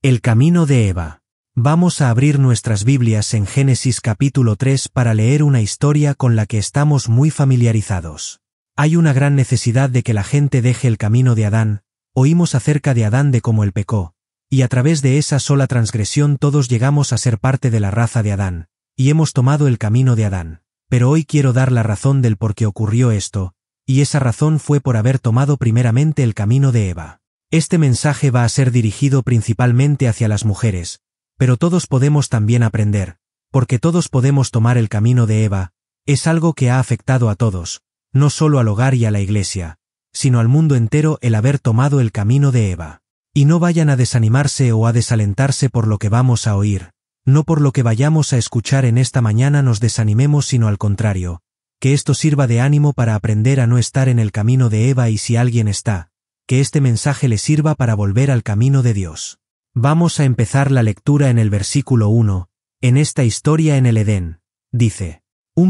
El camino de Eva. Vamos a abrir nuestras Biblias en Génesis capítulo 3 para leer una historia con la que estamos muy familiarizados. Hay una gran necesidad de que la gente deje el camino de Adán. Oímos acerca de Adán de cómo él pecó, y a través de esa sola transgresión todos llegamos a ser parte de la raza de Adán, y hemos tomado el camino de Adán. Pero hoy quiero dar la razón del por qué ocurrió esto, y esa razón fue por haber tomado primeramente el camino de Eva. Este mensaje va a ser dirigido principalmente hacia las mujeres, pero todos podemos también aprender, porque todos podemos tomar el camino de Eva. Es algo que ha afectado a todos, no solo al hogar y a la iglesia, sino al mundo entero el haber tomado el camino de Eva. Y no vayan a desanimarse o a desalentarse por lo que vamos a oír, no por lo que vayamos a escuchar en esta mañana nos desanimemos, sino al contrario, que esto sirva de ánimo para aprender a no estar en el camino de Eva, y si alguien está, que este mensaje le sirva para volver al camino de Dios. Vamos a empezar la lectura en el versículo 1, en esta historia en el Edén. Dice: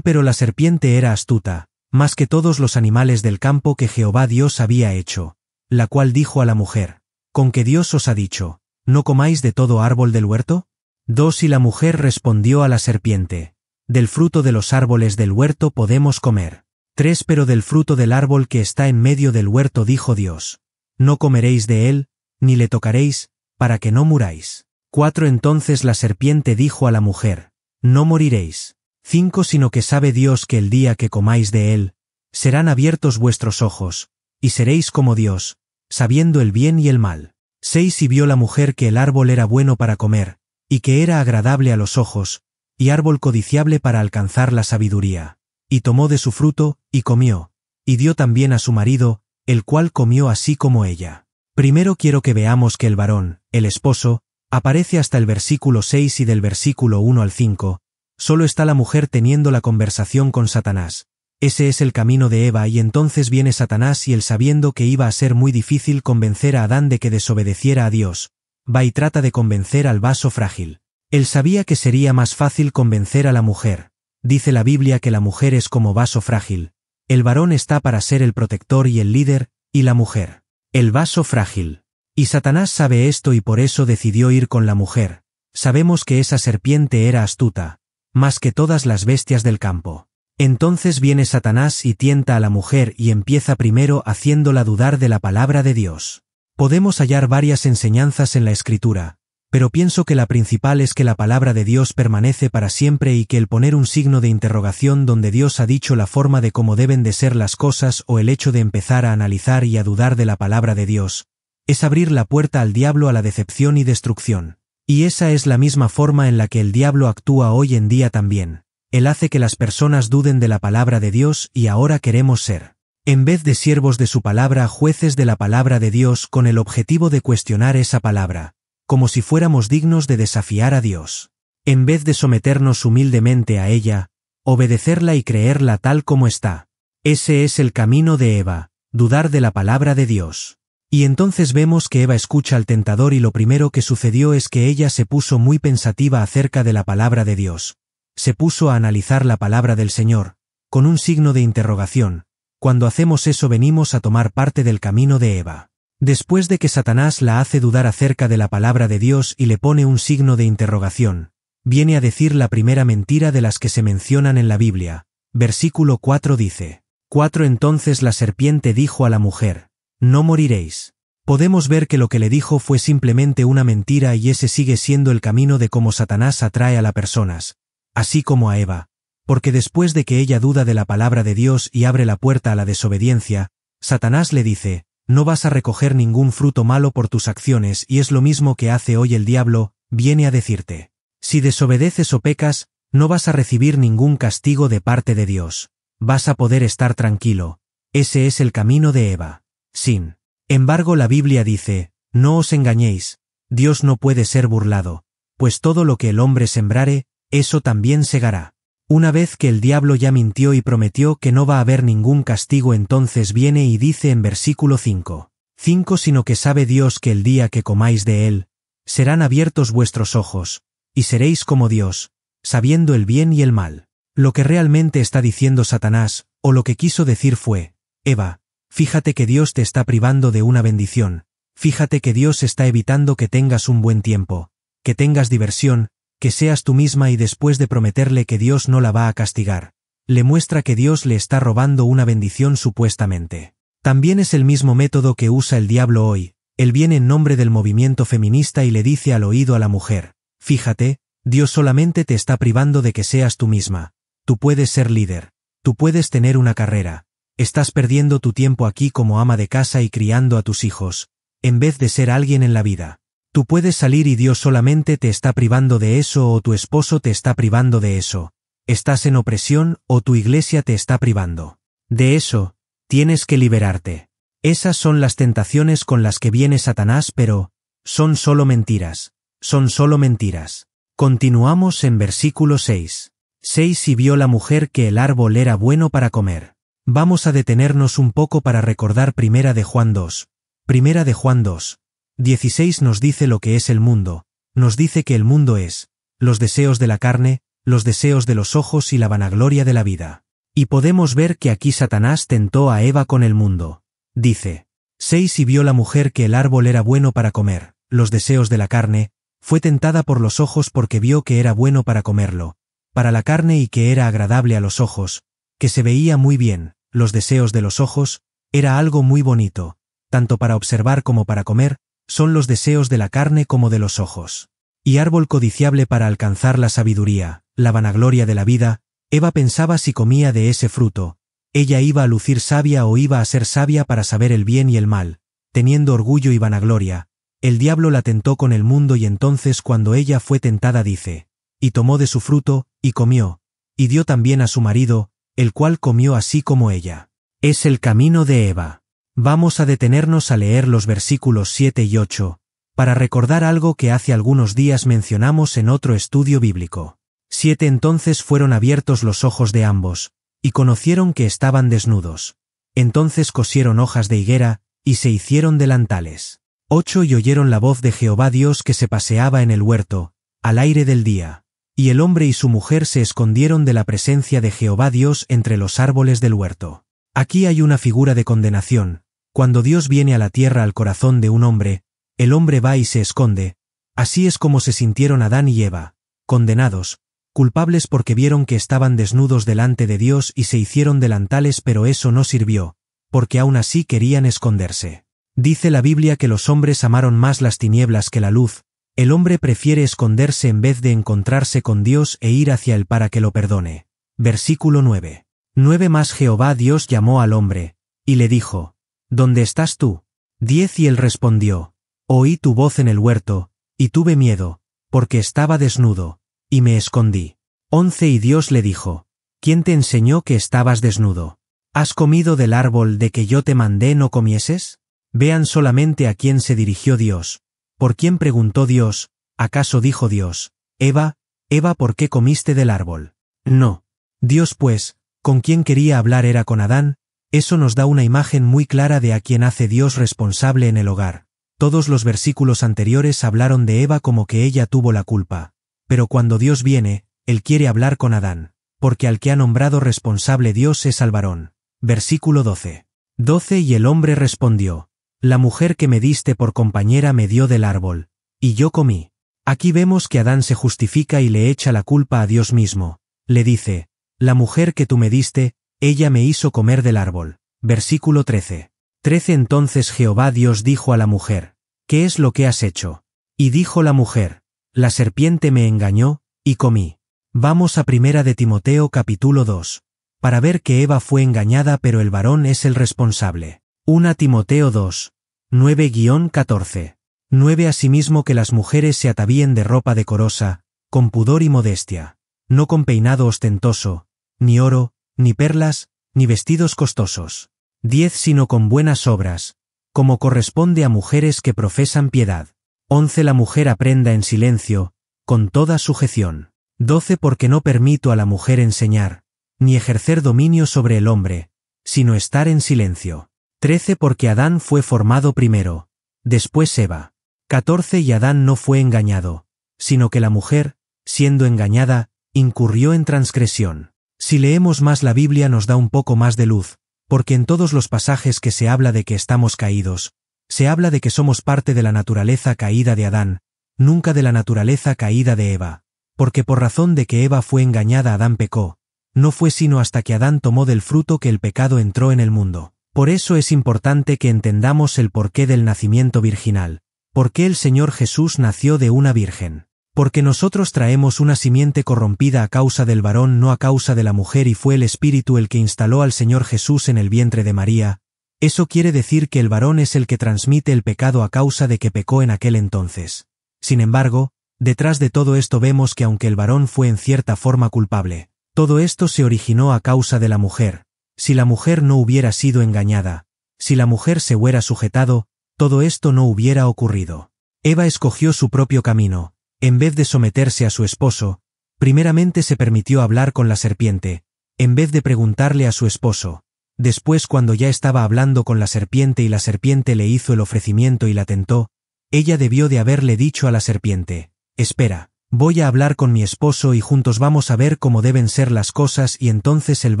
Pero la serpiente era astuta, más que todos los animales del campo que Jehová Dios había hecho, la cual dijo a la mujer: ¿Con qué Dios os ha dicho, no comáis de todo árbol del huerto? 2 Y la mujer respondió a la serpiente: Del fruto de los árboles del huerto podemos comer. 3 Pero del fruto del árbol que está en medio del huerto dijo Dios: No comeréis de él, ni le tocaréis, para que no muráis. 4 Entonces la serpiente dijo a la mujer: No moriréis. 5 Sino que sabe Dios que el día que comáis de él, serán abiertos vuestros ojos, y seréis como Dios, sabiendo el bien y el mal. 6 Y vio la mujer que el árbol era bueno para comer, y que era agradable a los ojos, y árbol codiciable para alcanzar la sabiduría. Y tomó de su fruto, y comió, y dio también a su marido, el cual comió así como ella. Primero quiero que veamos que el varón, el esposo, aparece hasta el versículo 6 y del versículo 1 al 5, solo está la mujer teniendo la conversación con Satanás. Ese es el camino de Eva, y entonces viene Satanás y él, sabiendo que iba a ser muy difícil convencer a Adán de que desobedeciera a Dios, va y trata de convencer al vaso frágil. Él sabía que sería más fácil convencer a la mujer. Dice la Biblia que la mujer es como vaso frágil. El varón está para ser el protector y el líder, y la mujer, el vaso frágil. Y Satanás sabe esto y por eso decidió ir con la mujer. Sabemos que esa serpiente era astuta, más que todas las bestias del campo. Entonces viene Satanás y tienta a la mujer y empieza primero haciéndola dudar de la palabra de Dios. Podemos hallar varias enseñanzas en la Escritura, pero pienso que la principal es que la palabra de Dios permanece para siempre y que el poner un signo de interrogación donde Dios ha dicho la forma de cómo deben de ser las cosas, o el hecho de empezar a analizar y a dudar de la palabra de Dios, es abrir la puerta al diablo a la decepción y destrucción. Y esa es la misma forma en la que el diablo actúa hoy en día también. Él hace que las personas duden de la palabra de Dios y ahora queremos ser, en vez de siervos de su palabra, jueces de la palabra de Dios con el objetivo de cuestionar esa palabra, como si fuéramos dignos de desafiar a Dios. En vez de someternos humildemente a ella, obedecerla y creerla tal como está. Ese es el camino de Eva, dudar de la palabra de Dios. Y entonces vemos que Eva escucha al tentador y lo primero que sucedió es que ella se puso muy pensativa acerca de la palabra de Dios. Se puso a analizar la palabra del Señor, con un signo de interrogación. Cuando hacemos eso venimos a tomar parte del camino de Eva. Después de que Satanás la hace dudar acerca de la palabra de Dios y le pone un signo de interrogación, viene a decir la primera mentira de las que se mencionan en la Biblia. Versículo 4 dice: 4 Entonces la serpiente dijo a la mujer: No moriréis. Podemos ver que lo que le dijo fue simplemente una mentira, y ese sigue siendo el camino de cómo Satanás atrae a las personas, así como a Eva, porque después de que ella duda de la palabra de Dios y abre la puerta a la desobediencia, Satanás le dice: No vas a recoger ningún fruto malo por tus acciones, y es lo mismo que hace hoy el diablo, viene a decirte: si desobedeces o pecas, no vas a recibir ningún castigo de parte de Dios, vas a poder estar tranquilo. Ese es el camino de Eva. Sin embargo, la Biblia dice: No os engañéis, Dios no puede ser burlado, pues todo lo que el hombre sembrare, eso también segará. Una vez que el diablo ya mintió y prometió que no va a haber ningún castigo, entonces viene y dice en versículo 5: Sino que sabe Dios que el día que comáis de él, serán abiertos vuestros ojos, y seréis como Dios, sabiendo el bien y el mal. Lo que realmente está diciendo Satanás, o lo que quiso decir fue: Eva, fíjate que Dios te está privando de una bendición, Fíjate que Dios está evitando que tengas un buen tiempo, que tengas diversión, que seas tú misma y después de prometerle que Dios no la va a castigar, le muestra que Dios le está robando una bendición supuestamente. También es el mismo método que usa el diablo hoy. Él viene en nombre del movimiento feminista y le dice al oído a la mujer: fíjate, Dios solamente te está privando de que seas tú misma. Tú puedes ser líder. Tú puedes tener una carrera. Estás perdiendo tu tiempo aquí como ama de casa y criando a tus hijos, en vez de ser alguien en la vida. Tú puedes salir y Dios solamente te está privando de eso o tu esposo te está privando de eso. Estás en opresión o tu iglesia te está privando de eso. Tienes que liberarte. Esas son las tentaciones con las que viene Satanás, pero son solo mentiras. Son solo mentiras. Continuamos en versículo 6. 6 Y vio la mujer que el árbol era bueno para comer. Vamos a detenernos un poco para recordar Primera de Juan 2. Primera de Juan 2. 16 nos dice lo que es el mundo. Nos dice que el mundo es los deseos de la carne, los deseos de los ojos y la vanagloria de la vida. Y podemos ver que aquí Satanás tentó a Eva con el mundo. Dice: 6 Y vio la mujer que el árbol era bueno para comer, los deseos de la carne, fue tentada por los ojos porque vio que era bueno para comerlo, para la carne y que era agradable a los ojos, que se veía muy bien. Los deseos de los ojos, era algo muy bonito, tanto para observar como para comer, son los deseos de la carne como de los ojos. Y árbol codiciable para alcanzar la sabiduría, la vanagloria de la vida. Eva pensaba si comía de ese fruto, ella iba a lucir sabia o iba a ser sabia para saber el bien y el mal, teniendo orgullo y vanagloria. El diablo la tentó con el mundo y entonces cuando ella fue tentada dice: y tomó de su fruto, y comió, y dio también a su marido, el cual comió así como ella. Es el camino de Eva. Vamos a detenernos a leer los versículos 7 y 8, para recordar algo que hace algunos días mencionamos en otro estudio bíblico. 7 Entonces fueron abiertos los ojos de ambos, y conocieron que estaban desnudos. Entonces cosieron hojas de higuera, y se hicieron delantales. 8 Y oyeron la voz de Jehová Dios que se paseaba en el huerto, al aire del día. Y el hombre y su mujer se escondieron de la presencia de Jehová Dios entre los árboles del huerto. Aquí hay una figura de condenación. Cuando Dios viene a la tierra al corazón de un hombre, el hombre va y se esconde. Así es como se sintieron Adán y Eva, condenados, culpables porque vieron que estaban desnudos delante de Dios y se hicieron delantales, pero eso no sirvió, porque aún así querían esconderse. Dice la Biblia que los hombres amaron más las tinieblas que la luz. El hombre prefiere esconderse en vez de encontrarse con Dios e ir hacia él para que lo perdone. Versículo 9. 9 Más Jehová Dios llamó al hombre, y le dijo: ¿Dónde estás tú? 10 Y él respondió: Oí tu voz en el huerto, y tuve miedo, porque estaba desnudo, y me escondí. 11 Y Dios le dijo: ¿Quién te enseñó que estabas desnudo? ¿Has comido del árbol de que yo te mandé no comieses? Vean solamente a quién se dirigió Dios. ¿Por quién preguntó Dios? ¿Acaso dijo Dios: Eva, Eva, ¿por qué comiste del árbol? No. Dios pues, con quien quería hablar era con Adán. Eso nos da una imagen muy clara de a quién hace Dios responsable en el hogar. Todos los versículos anteriores hablaron de Eva como que ella tuvo la culpa. Pero cuando Dios viene, Él quiere hablar con Adán, porque al que ha nombrado responsable Dios es al varón. Versículo 12. 12 Y el hombre respondió: La mujer que me diste por compañera me dio del árbol, y yo comí. Aquí vemos que Adán se justifica y le echa la culpa a Dios mismo. Le dice: La mujer que tú me diste, ella me hizo comer del árbol. Versículo 13. 13 Entonces Jehová Dios dijo a la mujer: ¿Qué es lo que has hecho? Y dijo la mujer: La serpiente me engañó, y comí. Vamos a Primera de Timoteo capítulo 2, para ver que Eva fue engañada pero el varón es el responsable. 1 Timoteo 2, 9-14. 9 Asimismo que las mujeres se atavíen de ropa decorosa, con pudor y modestia, no con peinado ostentoso, ni oro, ni perlas, ni vestidos costosos. 10 Sino con buenas obras, como corresponde a mujeres que profesan piedad. 11 La mujer aprenda en silencio, con toda sujeción. 12 Porque no permito a la mujer enseñar, ni ejercer dominio sobre el hombre, sino estar en silencio. 13 Porque Adán fue formado primero, después Eva. 14 Y Adán no fue engañado, sino que la mujer, siendo engañada, incurrió en transgresión. Si leemos más la Biblia nos da un poco más de luz, porque en todos los pasajes que se habla de que estamos caídos, Se habla de que somos parte de la naturaleza caída de Adán, nunca de la naturaleza caída de Eva, porque por razón de que Eva fue engañada Adán pecó. No fue sino hasta que Adán tomó del fruto que el pecado entró en el mundo. Por eso es importante que entendamos el porqué del nacimiento virginal. ¿Por qué el Señor Jesús nació de una virgen? Porque nosotros traemos una simiente corrompida a causa del varón, no a causa de la mujer, y fue el Espíritu el que instaló al Señor Jesús en el vientre de María. Eso quiere decir que el varón es el que transmite el pecado a causa de que pecó en aquel entonces. Sin embargo, detrás de todo esto vemos que aunque el varón fue en cierta forma culpable, todo esto se originó a causa de la mujer. Si la mujer no hubiera sido engañada, si la mujer se hubiera sujetado, todo esto no hubiera ocurrido. Eva escogió su propio camino. En vez de someterse a su esposo, primeramente se permitió hablar con la serpiente, en vez de preguntarle a su esposo. Después, cuando ya estaba hablando con la serpiente y la serpiente le hizo el ofrecimiento y la tentó, ella debió de haberle dicho a la serpiente: espera, voy a hablar con mi esposo y juntos vamos a ver cómo deben ser las cosas y entonces él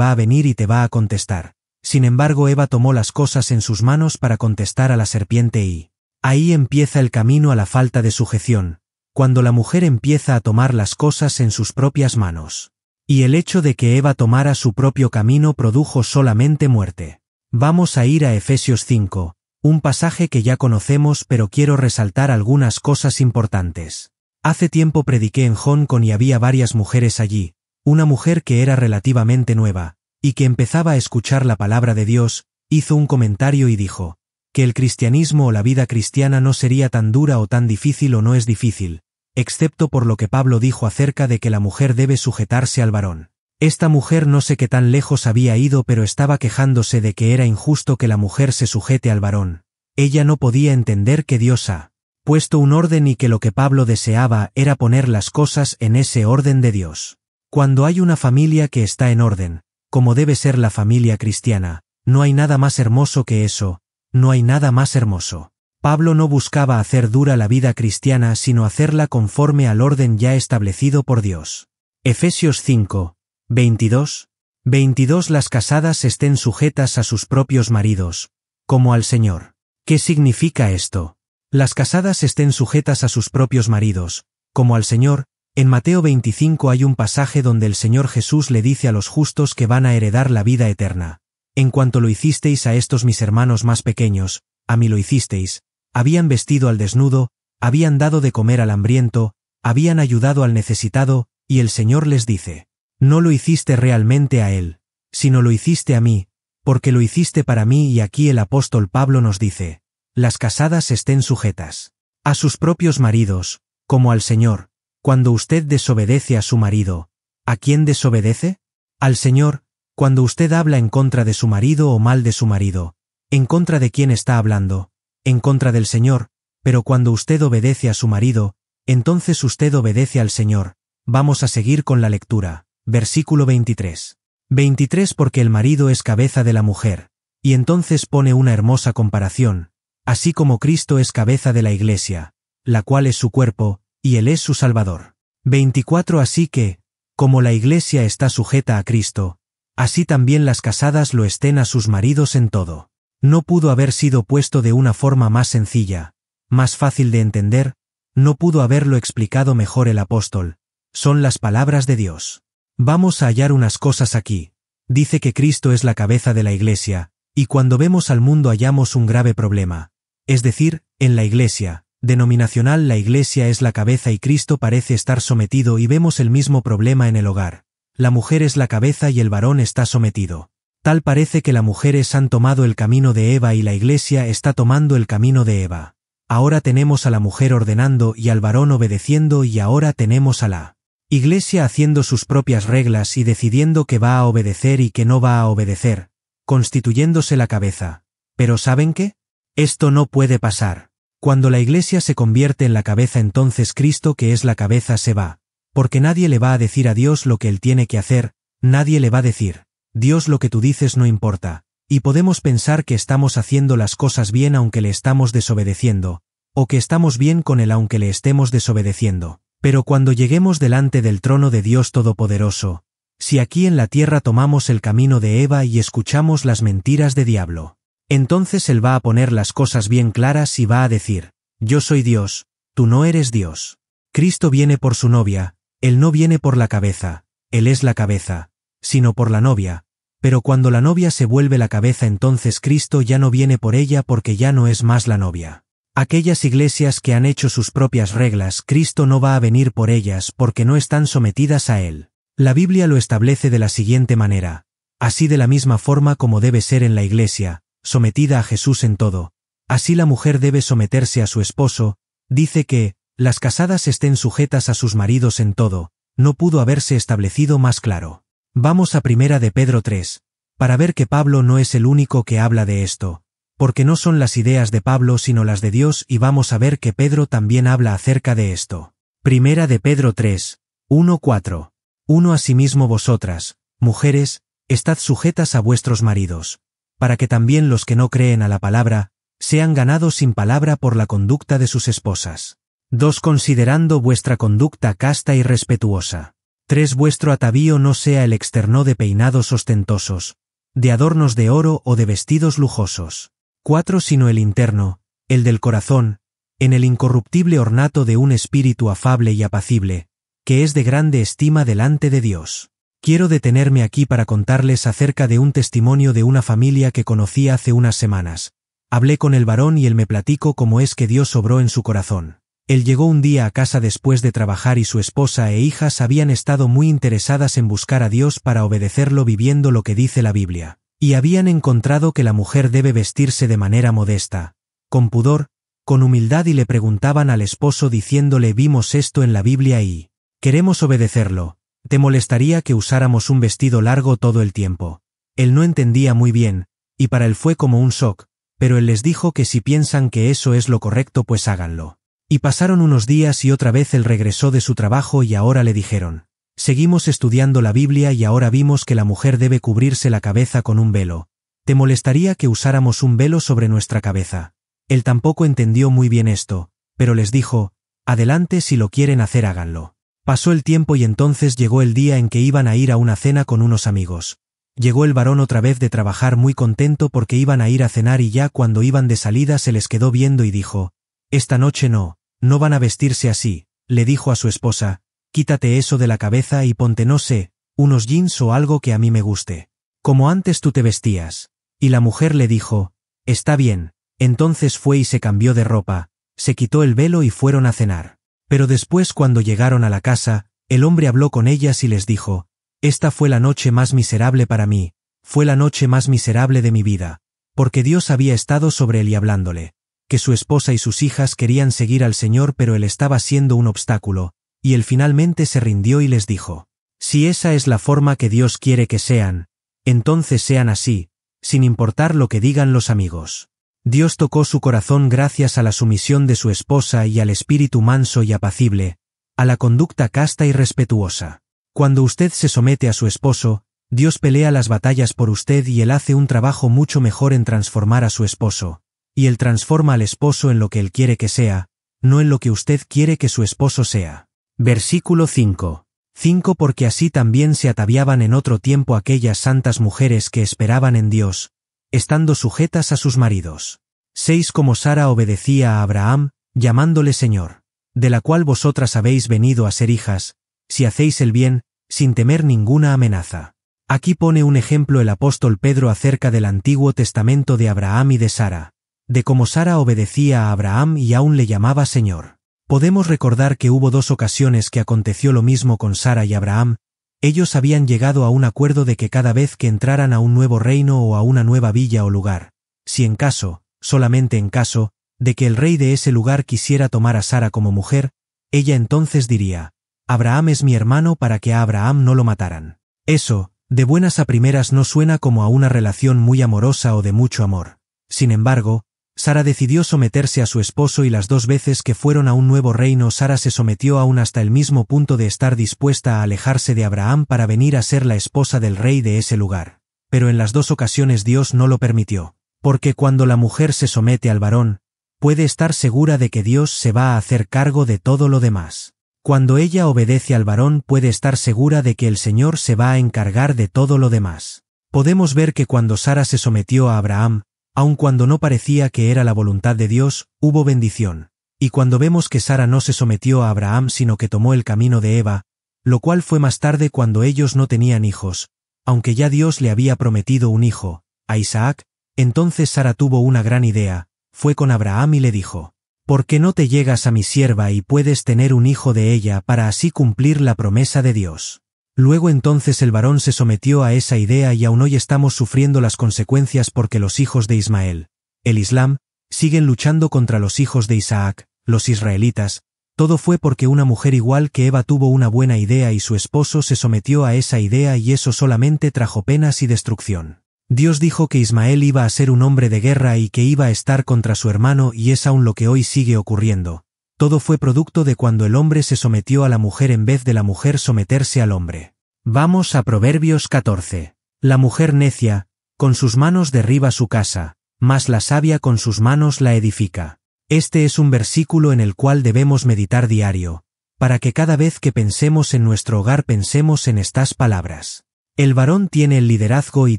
va a venir y te va a contestar. Sin embargo, Eva tomó las cosas en sus manos para contestar a la serpiente y ahí empieza el camino a la falta de sujeción, cuando la mujer empieza a tomar las cosas en sus propias manos. Y el hecho de que Eva tomara su propio camino produjo solamente muerte. Vamos a ir a Efesios 5, un pasaje que ya conocemos, pero quiero resaltar algunas cosas importantes. Hace tiempo prediqué en Hong Kong y había varias mujeres allí, una mujer que era relativamente nueva, y que empezaba a escuchar la palabra de Dios, hizo un comentario y dijo, que el cristianismo o la vida cristiana no sería tan dura o tan difícil o no es difícil, excepto por lo que Pablo dijo acerca de que la mujer debe sujetarse al varón. Esta mujer no sé qué tan lejos había ido, pero estaba quejándose de que era injusto que la mujer se sujete al varón. Ella no podía entender que Dios ha puesto un orden y que lo que Pablo deseaba era poner las cosas en ese orden de Dios. Cuando hay una familia que está en orden, como debe ser la familia cristiana, no hay nada más hermoso que eso, no hay nada más hermoso. Pablo no buscaba hacer dura la vida cristiana sino hacerla conforme al orden ya establecido por Dios. Efesios 5, 22. 22 Las casadas estén sujetas a sus propios maridos, como al Señor. ¿Qué significa esto? Las casadas estén sujetas a sus propios maridos, como al Señor. En Mateo 25 hay un pasaje donde el Señor Jesús le dice a los justos que van a heredar la vida eterna. En cuanto lo hicisteis a estos mis hermanos más pequeños, a mí lo hicisteis. Habían vestido al desnudo, habían dado de comer al hambriento, habían ayudado al necesitado, y el Señor les dice: no lo hiciste realmente a él, sino lo hiciste a mí, porque lo hiciste para mí. Y aquí el apóstol Pablo nos dice: las casadas estén sujetas a sus propios maridos, como al Señor. Cuando usted desobedece a su marido, ¿a quién desobedece? Al Señor. Cuando usted habla en contra de su marido o mal de su marido, ¿en contra de quién está hablando? En contra del Señor. Pero cuando usted obedece a su marido, entonces usted obedece al Señor. Vamos a seguir con la lectura. Versículo 23. 23 Porque el marido es cabeza de la mujer. Y entonces pone una hermosa comparación. Así como Cristo es cabeza de la Iglesia, la cual es su cuerpo, y Él es su Salvador. 24 Así que, como la Iglesia está sujeta a Cristo, así también las casadas lo estén a sus maridos en todo. No pudo haber sido puesto de una forma más sencilla, más fácil de entender, no pudo haberlo explicado mejor el apóstol. Son las palabras de Dios. Vamos a hallar unas cosas aquí. Dice que Cristo es la cabeza de la Iglesia, y cuando vemos al mundo hallamos un grave problema. Es decir, en la Iglesia denominacional la Iglesia es la cabeza y Cristo parece estar sometido, y vemos el mismo problema en el hogar. La mujer es la cabeza y el varón está sometido. Tal parece que las mujeres han tomado el camino de Eva y la Iglesia está tomando el camino de Eva. Ahora tenemos a la mujer ordenando y al varón obedeciendo, y ahora tenemos a la Iglesia haciendo sus propias reglas y decidiendo que va a obedecer y que no va a obedecer, constituyéndose la cabeza. Pero ¿saben qué? Esto no puede pasar. Cuando la Iglesia se convierte en la cabeza, entonces Cristo, que es la cabeza, se va. Porque nadie le va a decir a Dios lo que él tiene que hacer, nadie le va a decir: Dios, lo que tú dices no importa, y podemos pensar que estamos haciendo las cosas bien aunque le estamos desobedeciendo, o que estamos bien con él aunque le estemos desobedeciendo. Pero cuando lleguemos delante del trono de Dios Todopoderoso, si aquí en la tierra tomamos el camino de Eva y escuchamos las mentiras de diablo, Entonces él va a poner las cosas bien claras y va a decir: yo soy Dios, tú no eres Dios. Cristo viene por su novia, él no viene por la cabeza, él es la cabeza, sino por la novia, pero cuando la novia se vuelve la cabeza entonces Cristo ya no viene por ella porque ya no es más la novia. Aquellas iglesias que han hecho sus propias reglas, Cristo no va a venir por ellas porque no están sometidas a él. La Biblia lo establece de la siguiente manera: así de la misma forma como debe ser en la iglesia, sometida a Jesús en todo, así la mujer debe someterse a su esposo. Dice que las casadas estén sujetas a sus maridos en todo, no pudo haberse establecido más claro. Vamos a 1 de Pedro 3, para ver que Pablo no es el único que habla de esto, porque no son las ideas de Pablo sino las de Dios, y vamos a ver que Pedro también habla acerca de esto. 1 de Pedro 3, 1-4. 1. Asimismo vosotras, mujeres, estad sujetas a vuestros maridos, para que también los que no creen a la palabra, sean ganados sin palabra por la conducta de sus esposas. 2. Considerando vuestra conducta casta y respetuosa. 3. Vuestro atavío no sea el externo de peinados ostentosos, de adornos de oro o de vestidos lujosos. 4. Sino el interno, el del corazón, en el incorruptible ornato de un espíritu afable y apacible, que es de grande estima delante de Dios. Quiero detenerme aquí para contarles acerca de un testimonio de una familia que conocí hace unas semanas. Hablé con el varón y él me platicó cómo es que Dios obró en su corazón. Él llegó un día a casa después de trabajar y su esposa e hijas habían estado muy interesadas en buscar a Dios para obedecerlo viviendo lo que dice la Biblia, y habían encontrado que la mujer debe vestirse de manera modesta, con pudor, con humildad, y le preguntaban al esposo diciéndole: vimos esto en la Biblia y queremos obedecerlo, ¿te molestaría que usáramos un vestido largo todo el tiempo? Él no entendía muy bien, y para él fue como un shock, pero él les dijo que si piensan que eso es lo correcto pues háganlo. Y pasaron unos días y otra vez él regresó de su trabajo y ahora le dijeron: seguimos estudiando la Biblia y ahora vimos que la mujer debe cubrirse la cabeza con un velo. ¿Te molestaría que usáramos un velo sobre nuestra cabeza? Él tampoco entendió muy bien esto, pero les dijo: adelante, si lo quieren hacer háganlo. Pasó el tiempo y entonces llegó el día en que iban a ir a una cena con unos amigos. Llegó el varón otra vez de trabajar muy contento porque iban a ir a cenar, y ya cuando iban de salida se les quedó viendo y dijo: esta noche no van a vestirse así. Le dijo a su esposa: quítate eso de la cabeza y ponte, no sé, unos jeans o algo que a mí me guste, como antes tú te vestías. Y la mujer le dijo: está bien. Entonces fue y se cambió de ropa, se quitó el velo y fueron a cenar. Pero después, cuando llegaron a la casa, el hombre habló con ellas y les dijo: esta fue la noche más miserable para mí, fue la noche más miserable de mi vida, porque Dios había estado sobre él y hablándole, que su esposa y sus hijas querían seguir al Señor pero él estaba siendo un obstáculo, y él finalmente se rindió y les dijo: si esa es la forma que Dios quiere que sean, entonces sean así, sin importar lo que digan los amigos. Dios tocó su corazón gracias a la sumisión de su esposa y al espíritu manso y apacible, a la conducta casta y respetuosa. Cuando usted se somete a su esposo, Dios pelea las batallas por usted y él hace un trabajo mucho mejor en transformar a su esposo, y él transforma al esposo en lo que él quiere que sea, no en lo que usted quiere que su esposo sea. Versículo 5. 5. Porque así también se ataviaban en otro tiempo aquellas santas mujeres que esperaban en Dios, estando sujetas a sus maridos. 6. Como Sara obedecía a Abraham, llamándole Señor, de la cual vosotras habéis venido a ser hijas, si hacéis el bien, sin temer ninguna amenaza. Aquí pone un ejemplo el apóstol Pedro acerca del Antiguo Testamento de Abraham y de Sara, de cómo Sara obedecía a Abraham y aún le llamaba Señor. Podemos recordar que hubo 2 ocasiones que aconteció lo mismo con Sara y Abraham. Ellos habían llegado a un acuerdo de que cada vez que entraran a un nuevo reino o a una nueva villa o lugar, si en caso, solamente en caso, de que el rey de ese lugar quisiera tomar a Sara como mujer, ella entonces diría: Abraham es mi hermano, para que a Abraham no lo mataran. Eso, de buenas a primeras, no suena como a una relación muy amorosa o de mucho amor. Sin embargo, Sara decidió someterse a su esposo y las 2 veces que fueron a un nuevo reino Sara se sometió aún hasta el mismo punto de estar dispuesta a alejarse de Abraham para venir a ser la esposa del rey de ese lugar. Pero en las 2 ocasiones Dios no lo permitió, porque cuando la mujer se somete al varón, puede estar segura de que Dios se va a hacer cargo de todo lo demás. Cuando ella obedece al varón puede estar segura de que el Señor se va a encargar de todo lo demás. Podemos ver que cuando Sara se sometió a Abraham, Aun cuando no parecía que era la voluntad de Dios, hubo bendición. Y cuando vemos que Sara no se sometió a Abraham sino que tomó el camino de Eva, lo cual fue más tarde cuando ellos no tenían hijos, aunque ya Dios le había prometido un hijo, a Isaac, entonces Sara tuvo una gran idea, fue con Abraham y le dijo: ¿por qué no te llegas a mi sierva y puedes tener un hijo de ella para así cumplir la promesa de Dios? Luego entonces el varón se sometió a esa idea y aún hoy estamos sufriendo las consecuencias porque los hijos de Ismael, el Islam, siguen luchando contra los hijos de Isaac, los israelitas. Todo fue porque una mujer igual que Eva tuvo una buena idea y su esposo se sometió a esa idea y eso solamente trajo penas y destrucción. Dios dijo que Ismael iba a ser un hombre de guerra y que iba a estar contra su hermano y es aún lo que hoy sigue ocurriendo. Todo fue producto de cuando el hombre se sometió a la mujer en vez de la mujer someterse al hombre. Vamos a Proverbios 14. La mujer necia, con sus manos derriba su casa, mas la sabia con sus manos la edifica. Este es un versículo en el cual debemos meditar diario, para que cada vez que pensemos en nuestro hogar pensemos en estas palabras. El varón tiene el liderazgo y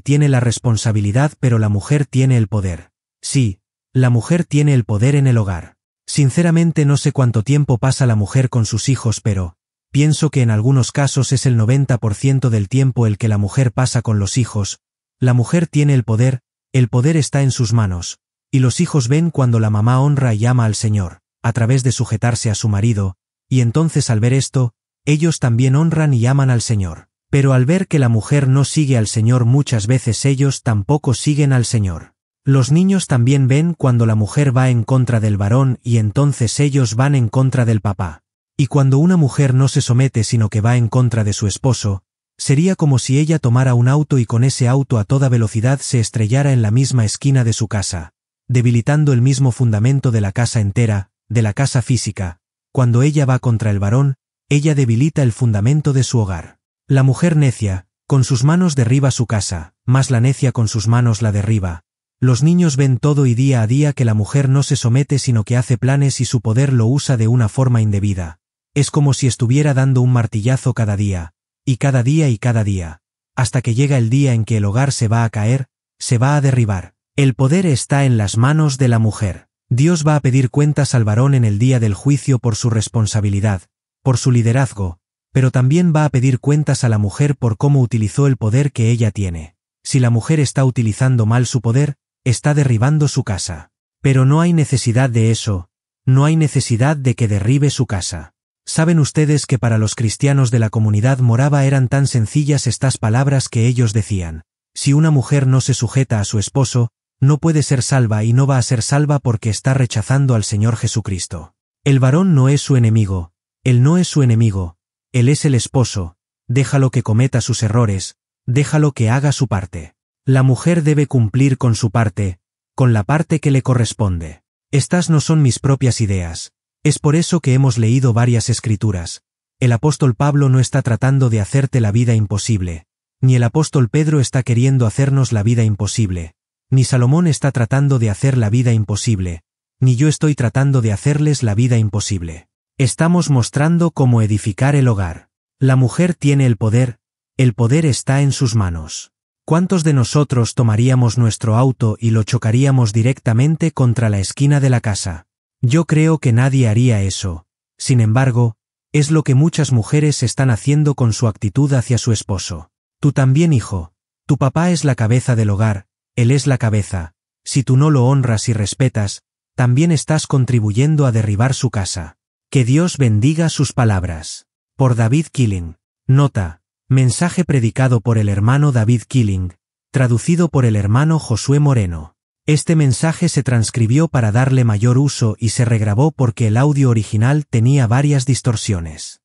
tiene la responsabilidad, pero la mujer tiene el poder. Sí, la mujer tiene el poder en el hogar. Sinceramente no sé cuánto tiempo pasa la mujer con sus hijos, pero pienso que en algunos casos es el 90% del tiempo el que la mujer pasa con los hijos. La mujer tiene el poder está en sus manos, y los hijos ven cuando la mamá honra y ama al Señor, a través de sujetarse a su marido, y entonces al ver esto, ellos también honran y aman al Señor. Pero al ver que la mujer no sigue al Señor muchas veces ellos tampoco siguen al Señor. Los niños también ven cuando la mujer va en contra del varón y entonces ellos van en contra del papá. Y cuando una mujer no se somete sino que va en contra de su esposo, sería como si ella tomara un auto y con ese auto a toda velocidad se estrellara en la misma esquina de su casa, debilitando el mismo fundamento de la casa entera, de la casa física. Cuando ella va contra el varón, ella debilita el fundamento de su hogar. La mujer necia, con sus manos derriba su casa, mas la necia con sus manos la derriba. Los niños ven todo y día a día que la mujer no se somete sino que hace planes y su poder lo usa de una forma indebida. Es como si estuviera dando un martillazo cada día, y cada día y cada día, hasta que llega el día en que el hogar se va a caer, se va a derribar. El poder está en las manos de la mujer. Dios va a pedir cuentas al varón en el día del juicio por su responsabilidad, por su liderazgo, pero también va a pedir cuentas a la mujer por cómo utilizó el poder que ella tiene. Si la mujer está utilizando mal su poder, está derribando su casa. Pero no hay necesidad de eso, no hay necesidad de que derribe su casa. ¿Saben ustedes que para los cristianos de la comunidad morava eran tan sencillas estas palabras que ellos decían? Si una mujer no se sujeta a su esposo, no puede ser salva y no va a ser salva porque está rechazando al Señor Jesucristo. El varón no es su enemigo, él no es su enemigo, él es el esposo, déjalo que cometa sus errores, déjalo que haga su parte. La mujer debe cumplir con su parte, con la parte que le corresponde. Estas no son mis propias ideas. Es por eso que hemos leído varias escrituras. El apóstol Pablo no está tratando de hacerte la vida imposible, ni el apóstol Pedro está queriendo hacernos la vida imposible, ni Salomón está tratando de hacer la vida imposible, ni yo estoy tratando de hacerles la vida imposible. Estamos mostrando cómo edificar el hogar. La mujer tiene el poder está en sus manos. ¿Cuántos de nosotros tomaríamos nuestro auto y lo chocaríamos directamente contra la esquina de la casa? Yo creo que nadie haría eso. Sin embargo, es lo que muchas mujeres están haciendo con su actitud hacia su esposo. Tú también, hijo. Tu papá es la cabeza del hogar, él es la cabeza. Si tú no lo honras y respetas, también estás contribuyendo a derribar su casa. Que Dios bendiga sus palabras. Por David Killing. Nota. Mensaje predicado por el hermano David Killing, traducido por el hermano Josué Moreno. Este mensaje se transcribió para darle mayor uso y se regrabó porque el audio original tenía varias distorsiones.